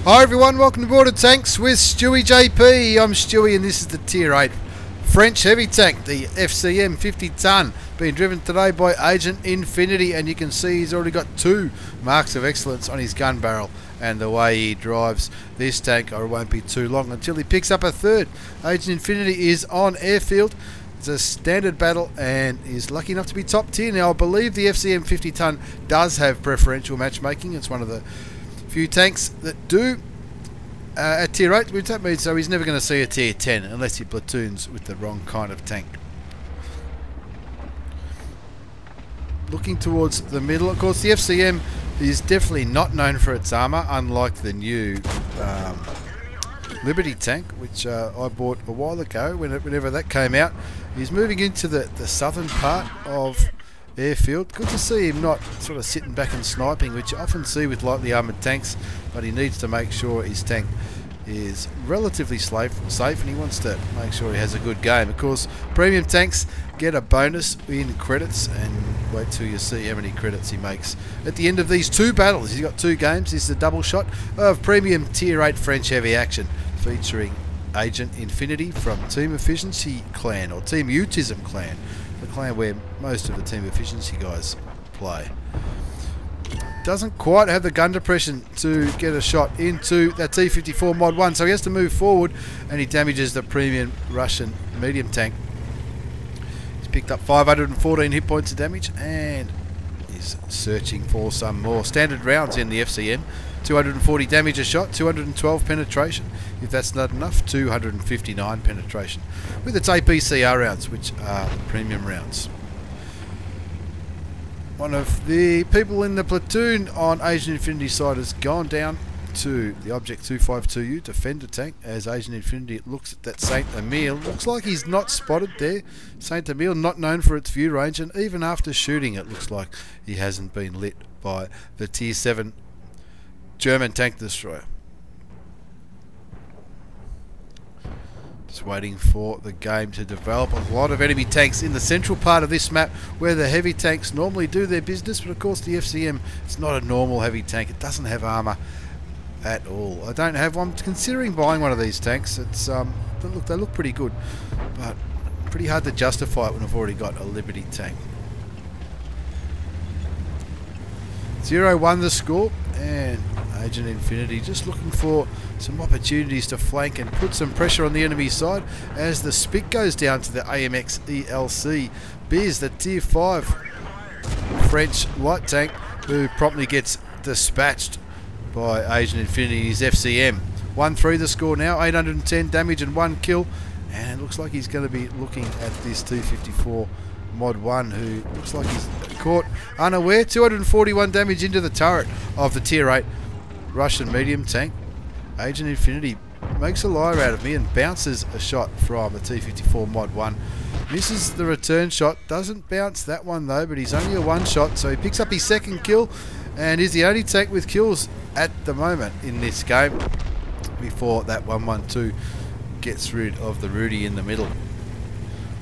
Hi everyone, welcome to Boarded Tanks with stewiejp. I'm Stewie and this is the Tier 8 French heavy tank, the FCM 50t, being driven today by Agent Infinity, and you can see he's already got 2 marks of excellence on his gun barrel, and the way he drives this tank, it won't be too long until he picks up a 3rd. Agent Infinity is on airfield. It's a standard battle and is lucky enough to be top tier. Now I believe the FCM 50t does have preferential matchmaking. It's one of the few tanks that do at tier 8, which that means so he's never going to see a tier 10 unless he platoons with the wrong kind of tank. Looking towards the middle, of course the FCM is definitely not known for its armour, unlike the new Liberty tank, which I bought a while ago whenever that came out. He's moving into the southern part of airfield. Good to see him not sort of sitting back and sniping, which you often see with lightly armoured tanks, but he needs to make sure his tank is relatively safe, and he wants to make sure he has a good game. Of course, premium tanks get a bonus in credits, and wait till you see how many credits he makes at the end of these 2 battles. He's got 2 games. This is a double shot of premium tier 8 French heavy action featuring Agent Infinity from Team Efficiency Clan, or Team Autism Clan, the clan where most of the Team Efficiency guys play. Doesn't quite have the gun depression to get a shot into that T-54 Mod 1, so he has to move forward and he damages the premium Russian medium tank. He's picked up 514 hit points of damage and is searching for some more. Standard rounds in the FCM, 240 damage a shot, 212 penetration. If that's not enough, 259 penetration with its APCR rounds, which are premium rounds. One of the people in the platoon on Agent Infinity's side has gone down to the Object 252U Defender tank as Agent Infinity looks at that Saint Emile. Looks like he's not spotted there. Saint Emile, not known for its view range, and even after shooting it looks like he hasn't been lit by the Tier 7 German tank destroyer. Just waiting for the game to develop. A lot of enemy tanks in the central part of this map where the heavy tanks normally do their business, but of course the FCM, it's not a normal heavy tank. It doesn't have armour at all. I don't have one. I'm considering buying one of these tanks. It's they look pretty good, but pretty hard to justify it when I've already got a Liberty tank. 0-1 the score, and Agent Infinity just looking for some opportunities to flank and put some pressure on the enemy side as the spick goes down to the AMX ELC Biz, the Tier 5 French light tank, who promptly gets dispatched by Agent Infinity's FCM. 1-3 the score now, 810 damage and 1 kill, and it looks like he's going to be looking at this T-54 Mod 1, who looks like he's caught unaware. 241 damage into the turret of the Tier 8 Russian medium tank. Agent Infinity makes a liar out of me and bounces a shot from the T-54 Mod 1. Misses the return shot, doesn't bounce that one though, but he's only a 1 shot, so he picks up his 2nd kill and is the only tank with kills at the moment in this game before that 112 gets rid of the Rudy in the middle.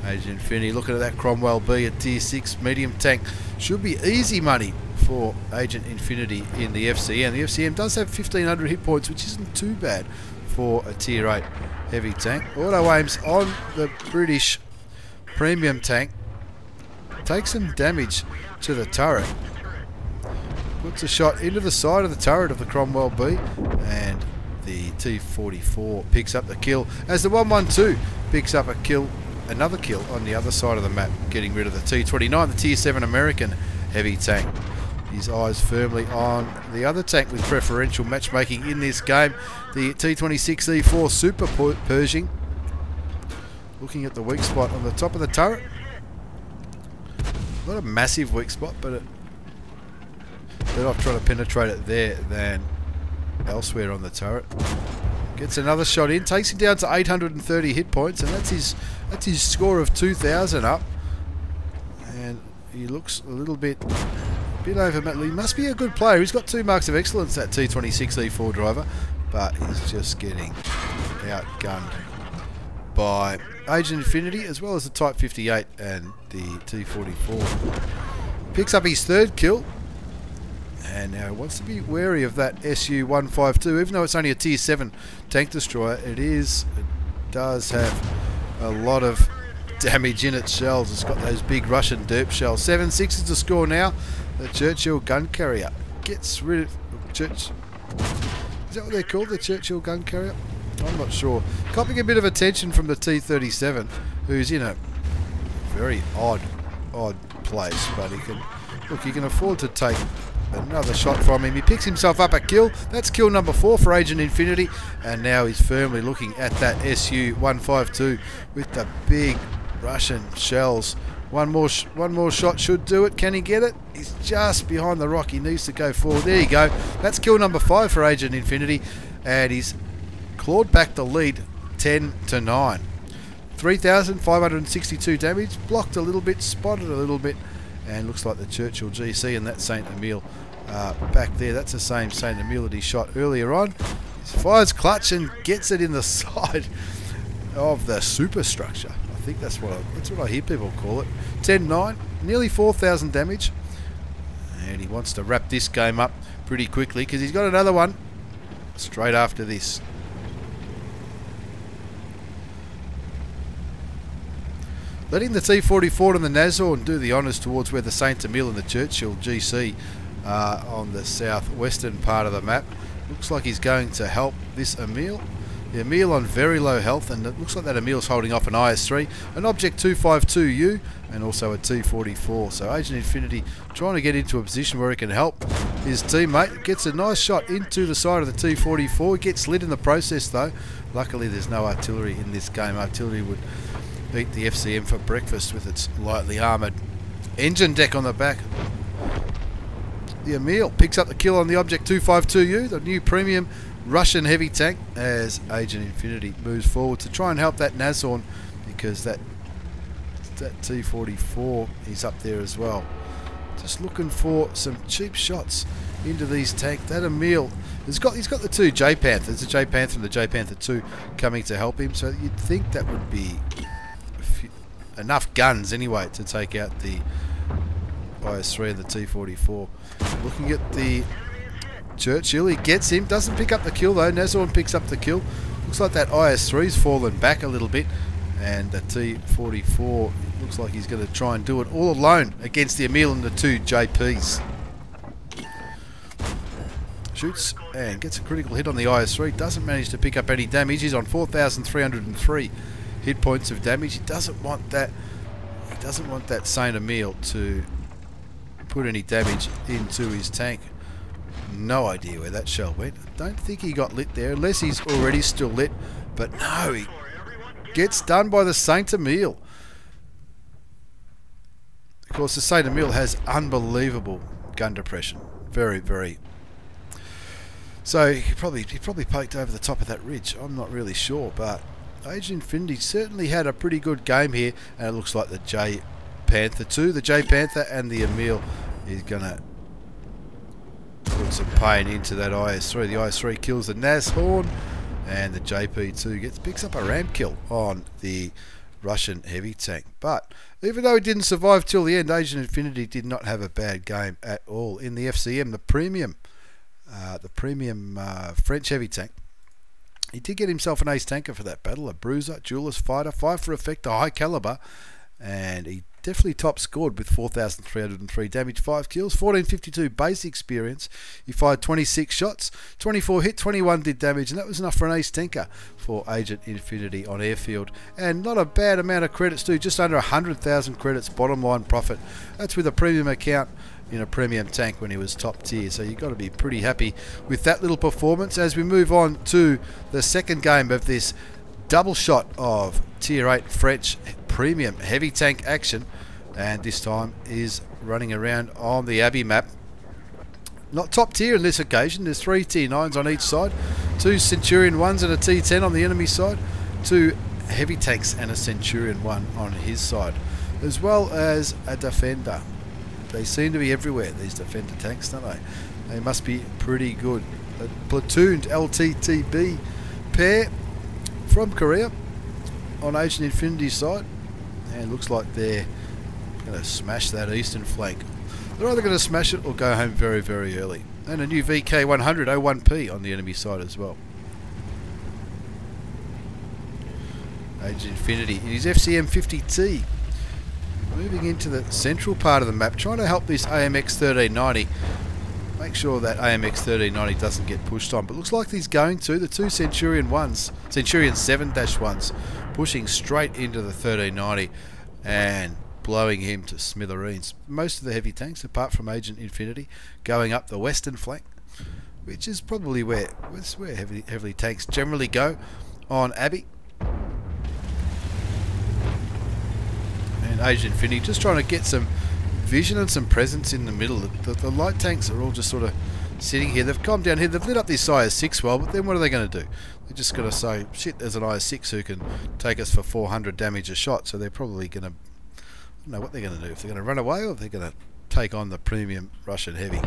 Agent Infinity looking at that Cromwell B, a Tier 6 medium tank. Should be easy money for Agent Infinity in the FCM. The FCM does have 1500 hit points, which isn't too bad for a Tier 8 heavy tank. Auto aims on the British premium tank. Takes some damage to the turret. Puts a shot into the side of the turret of the Cromwell B, and the T-44 picks up the kill as the 112 picks up a kill. Another kill on the other side of the map, getting rid of the T-29, the Tier 7 American heavy tank. His eyes firmly on the other tank with preferential matchmaking in this game, the T-26E4 Super Pershing. Looking at the weak spot on the top of the turret. Not a massive weak spot, but better off trying to penetrate it there than elsewhere on the turret. Gets another shot in, takes him down to 830 hit points, and that's his score of 2,000 up. And he looks a little bit over. He must be a good player. He's got 2 marks of excellence, that T-26E4 driver, but he's just getting outgunned by Agent Infinity as well as the Type 58 and the T-44. Picks up his 3rd kill And now he wants to be wary of that SU-152, even though it's only a tier 7 tank destroyer. It does have a lot of damage in its shells. It's got those big Russian derp shells. 7-6 is the score now. The Churchill gun carrier gets rid of Is that what they're called, the Churchill gun carrier? I'm not sure. Copping a bit of attention from the T-37, who's in a very odd place, but he can afford to take another shot from him. He picks himself up a kill. That's kill number 4 for Agent Infinity, and now he's firmly looking at that SU-152 with the big Russian shells. One more shot should do it. Can he get it? He's just behind the rock. He needs to go forward. There you go. That's kill number 5 for Agent Infinity, and he's clawed back the lead 10-9. 3,562 damage, blocked a little bit, spotted a little bit, and looks like the Churchill GC and that Saint Emile back there. That's the same Saint Emile that he shot earlier on. He fires clutch and gets it in the side of the superstructure. I think that's what I hear people call it. 10-9, nearly 4,000 damage, and he wants to wrap this game up pretty quickly because he's got another one straight after this. Letting the T-44 and the Nazorn do the honours towards where the Saint Emile and the Churchill GC are on the southwestern part of the map. Looks like he's going to help this Emile. The Emile on very low health, and it looks like that Emile's holding off an IS-3, an Object 252U, and also a T-44. So Agent Infinity trying to get into a position where he can help his teammate. Gets a nice shot into the side of the T-44. Gets lit in the process though. Luckily there's no artillery in this game. Artillery would eat the FCM for breakfast with its lightly armoured engine deck on the back. The Emile picks up the kill on the Object 252U, the new premium Russian heavy tank, as Agent Infinity moves forward to try and help that Nazorn, because that T-44 is up there as well. Just looking for some cheap shots into these tanks. That Emile he's got the two J Panthers, the J Panther and the J Panther 2 coming to help him, so you'd think that would be enough guns anyway to take out the IS-3 and the T-44. Looking at the Churchill, he gets him, doesn't pick up the kill though. Nazorn picks up the kill. Looks like that IS-3's fallen back a little bit, and the T-44 looks like he's going to try and do it all alone against the Emile and the two JPs. Shoots and gets a critical hit on the IS-3, doesn't manage to pick up any damage. He's on 4,303 hit points of damage. He doesn't want that Saint Emile to put any damage into his tank. No idea where that shell went. I don't think he got lit there, unless he's already still lit. But no, he gets done by the Saint Emile. Of course, the Saint Emile has unbelievable gun depression. Very, very. So he probably poked over the top of that ridge. I'm not really sure, but Agent Infinity certainly had a pretty good game here, and it looks like the J Panther 2, the J Panther and the Emile is gonna put some pain into that IS-3. The IS-3 kills the Nazorn, and the JP2 picks up a ram kill on the Russian heavy tank. But even though he didn't survive till the end, Agent Infinity did not have a bad game at all in the FCM, the premium French heavy tank. He did get himself an ace tanker for that battle, a bruiser, duelist, fighter, 5 for effect, a high caliber, and he definitely top scored with 4,303 damage, 5 kills, 1452 base experience. He fired 26 shots, 24 hit, 21 did damage, and that was enough for an ace tanker for Agent Infinity on airfield. And not a bad amount of credits too, just under 100,000 credits bottom line profit. That's with a premium account in a premium tank when he was top tier, so you've got to be pretty happy with that little performance. As we move on to the second game of this double shot of tier 8 French premium heavy tank action, and this time is running around on the Abbey map. Not top tier on this occasion. There's 3 tier 9s on each side, 2 Centurion 1s and a T10 on the enemy side, 2 heavy tanks and a Centurion 1 on his side, as well as a Defender. They seem to be everywhere, these Defender tanks, don't they? They must be pretty good. A platooned LTTB pair from Korea on Agent Infinity's side, and looks like they're going to smash that eastern flank. They're either going to smash it or go home very, very early. And a new VK100 01P on the enemy side as well. Agent Infinity in his FCM 50t. Moving into the central part of the map, trying to help this AMX 1390. Make sure that AMX 1390 doesn't get pushed on. But looks like he's going to. The two Centurion 7-1s, pushing straight into the 1390 and blowing him to smithereens. Most of the heavy tanks, apart from Agent Infinity, going up the western flank, which is probably where heavy tanks generally go on Abbey. And Agent Infinity just trying to get some vision and some presence in the middle. The light tanks are all just sort of sitting here. They've come down here, they've lit up this IS-6 well, but then what are they going to do? They're just going to say, shit, there's an IS-6 who can take us for 400 damage a shot, so they're probably going to, I don't know what they're going to do. If they're going to run away or if they're going to take on the premium Russian heavy.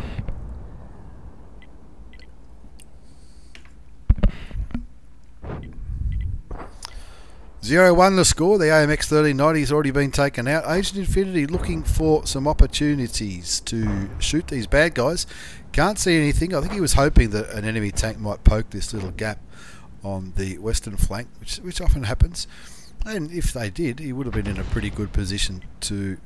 0-1 the score. The AMX 1390 has already been taken out. Agent Infinity looking for some opportunities to shoot these bad guys. Can't see anything. I think he was hoping that an enemy tank might poke this little gap on the western flank, which often happens. And if they did, he would have been in a pretty good position to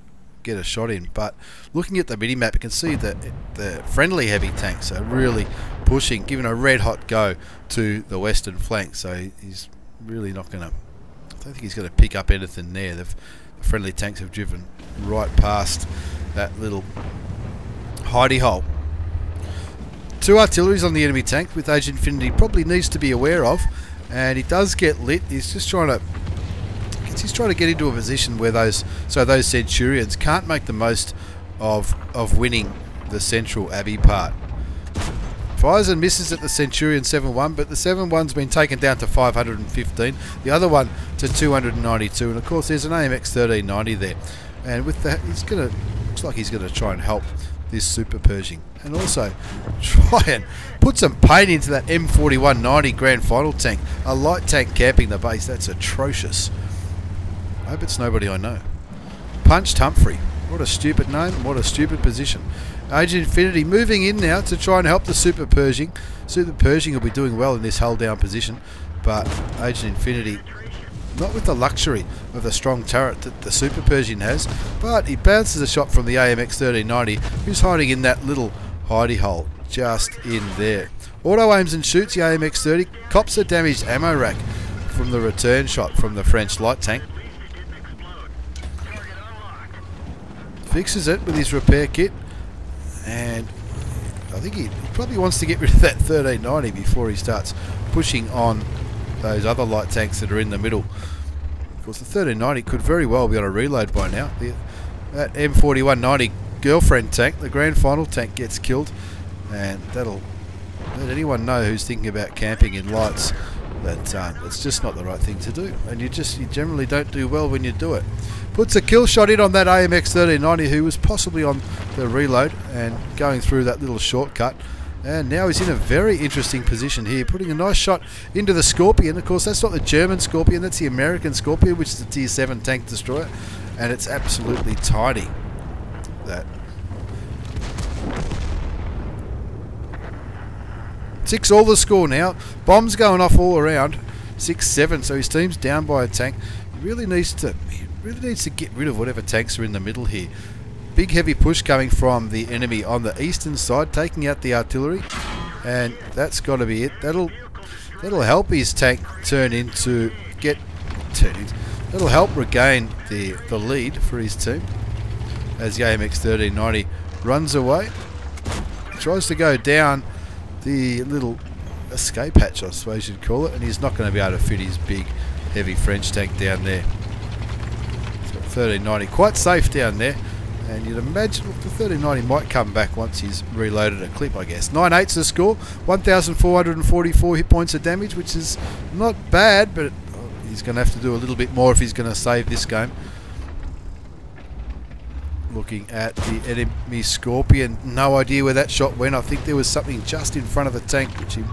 get a shot in. But looking at the mini-map, you can see that the friendly heavy tanks are really pushing, giving a red-hot go to the western flank. So he's really not going to... I don't think he's going to pick up anything there. The friendly tanks have driven right past that little hidey hole. Two artilleries on the enemy tank, with Agent Infinity probably needs to be aware of, and he does get lit. He's just trying to... He's trying to get into a position where those Centurions can't make the most of winning the central Abbey part. Fires and misses at the Centurion 7-1, but the 7-1's been taken down to 515, the other one to 292, and of course there's an AMX 1390 there. And with that, looks like he's gonna try and help this Super Pershing, and also try and put some paint into that M4190 Grand Final tank. A light tank camping the base. That's atrocious. I hope it's nobody I know. Punched Humphrey. What a stupid name. What a stupid position. Agent Infinity moving in now to try and help the Super Pershing. Super Pershing will be doing well in this hull down position, but Agent Infinity not with the luxury of the strong turret that the Super Pershing has, but he bounces a shot from the AMX 1390, who's hiding in that little hidey hole just in there. Auto aims and shoots the AMX 30, cops a damaged ammo rack from the return shot from the French light tank. Fixes it with his repair kit, and I think he probably wants to get rid of that 1390 before he starts pushing on those other light tanks that are in the middle. Of course, the 1390 could very well be on a reload by now. That M4190 girlfriend tank, the Grand Final tank, gets killed, and that'll let anyone know who's thinking about camping in lights that it's just not the right thing to do, and you generally don't do well when you do it. Puts a kill shot in on that AMX 1390, who was possibly on the reload and going through that little shortcut, and now he's in a very interesting position here, putting a nice shot into the Scorpion. Of course, that's not the German Scorpion, that's the American Scorpion, which is a Tier 7 tank destroyer, and it's absolutely tiny. That 6-all the score now. Bombs going off all around. 6-7, so his team's down by a tank. He really needs to get rid of whatever tanks are in the middle here. Big heavy push coming from the enemy on the eastern side, taking out the artillery, and that's got to be it. That'll help his tank that'll help regain the lead for his team as the AMX 1390 runs away. Tries to go down the little escape hatch, I suppose you'd call it, and he's not going to be able to fit his big heavy French tank down there. So 1390 quite safe down there, and you'd imagine the 1390 might come back once he's reloaded a clip, I guess. 9-8's the score, 1,444 hit points of damage, which is not bad, but he's going to have to do a little bit more if he's going to save this game. Looking at the enemy Scorpion, no idea where that shot went. I think there was something just in front of the tank which he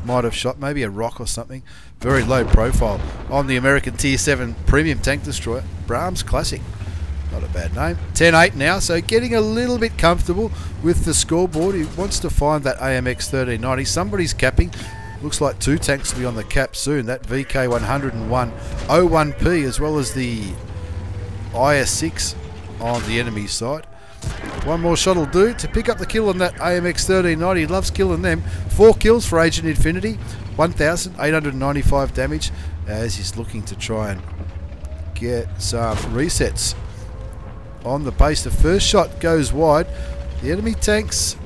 might have shot, maybe a rock or something. Very low profile on the American Tier 7 premium tank destroyer, Brahms Classic. Not a bad name. 10-8 now, so getting a little bit comfortable with the scoreboard. He wants to find that AMX 1390. Somebody's capping. Looks like 2 tanks will be on the cap soon. That VK101 01P as well as the IS6 on the enemy side. One more shot will do to pick up the kill on that AMX 1390. He loves killing them. 4 kills for Agent Infinity. 1,895 damage as he's looking to try and get some resets on the base. The first shot goes wide. The enemy tanks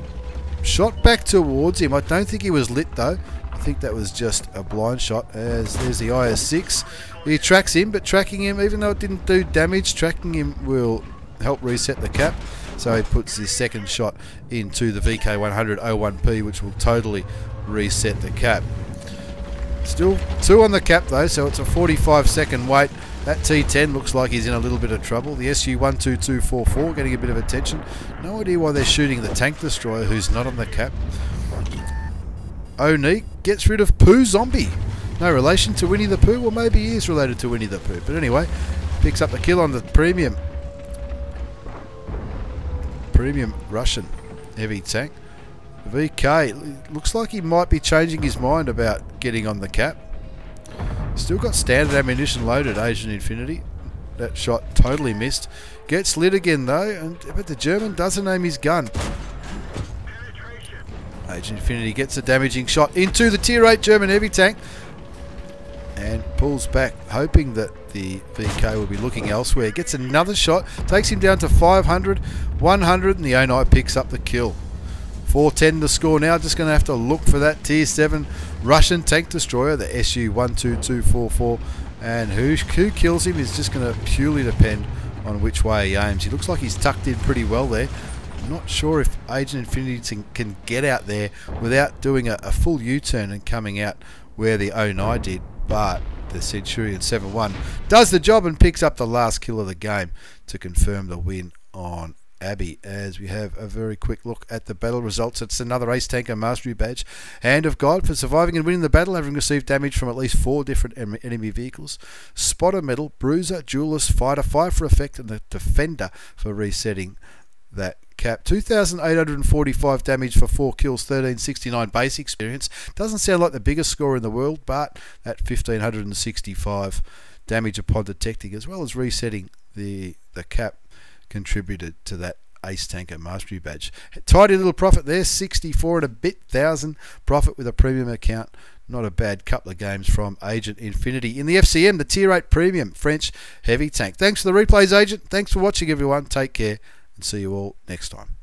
shot back towards him. I don't think he was lit though. I think that was just a blind shot, as there's the IS6. He tracks him, but tracking him, even though it didn't do damage, tracking him will help reset the cap. So he puts his second shot into the VK100 01P, which will totally reset the cap. Still 2 on the cap though, so it's a 45-second wait. That T10 looks like he's in a little bit of trouble. The SU-12244 getting a bit of attention. No idea why they're shooting the tank destroyer who's not on the cap. Oni gets rid of Pooh Zombie. No relation to Winnie the Pooh, or maybe he is related to Winnie the Pooh. But anyway, picks up the kill on the premium Russian heavy tank. VK looks like he might be changing his mind about getting on the cap. Still got standard ammunition loaded, Agent Infinity. That shot totally missed. Gets lit again though, but the German doesn't aim his gun. Agent Infinity gets a damaging shot into the Tier 8 German heavy tank and pulls back, hoping that the VK will be looking elsewhere. Gets another shot, takes him down to 500, 100, and the Oni picks up the kill. 410 the score now. Just going to have to look for that Tier 7 Russian tank destroyer, the SU-12244, and who kills him is just going to purely depend on which way he aims. He looks like he's tucked in pretty well there. I'm not sure if Agent Infinity can get out there without doing a full U-turn and coming out where the Oni did, but the Centurion 7-1 does the job and picks up the last kill of the game to confirm the win on Abbey. As we have a very quick look at the battle results, it's another Ace Tanker Mastery Badge. Hand of God for surviving and winning the battle, having received damage from at least 4 different enemy vehicles. Spotter Medal, Bruiser, Duelist, Fighter, 5 for effect, and the Defender for resetting that cap. 2,845 damage for 4 kills, 1,369 base experience. Doesn't sound like the biggest score in the world, but that 1,565 damage upon detecting, as well as resetting the cap, contributed to that Ace Tanker Mastery Badge. Tidy little profit there, 64 and a bit thousand profit with a premium account. Not a bad couple of games from Agent Infinity in the FCM, the Tier 8 Premium French Heavy Tank. Thanks for the replays, Agent. Thanks for watching, everyone. Take care and see you all next time.